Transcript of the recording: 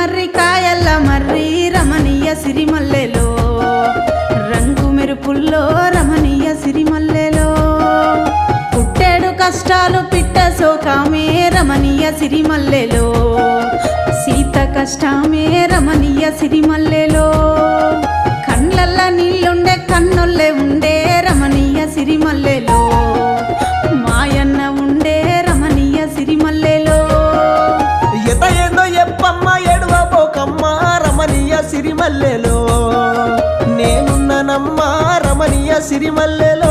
మర్రి కాయల్ల మర్రి రమణీయ సిరిమల్లెలో రంగు మెరుపుల్లో రమణీయ సిరిమల్లెలో పుట్టేడు కష్టాలు పిట్ట సోకామే రమణీయ సిరిమల్లెలో సీత కష్టమే రమణీయ సిరిమల్లెలో కండ్లల్ల నీళ్ళుండే కన్నుల్లే ఉండే రమణీయ సిరిమల్లెలో మాయన్న ఉండే రమణీయ సిరిమల్లెలో ఎత ఏందో ఎప్పమ్మ ఎడువబోకమ్మ రమణీయ సిరిమల్లెలో నేనున్ననమ్మ రమణీయ సిరిమల్లెలో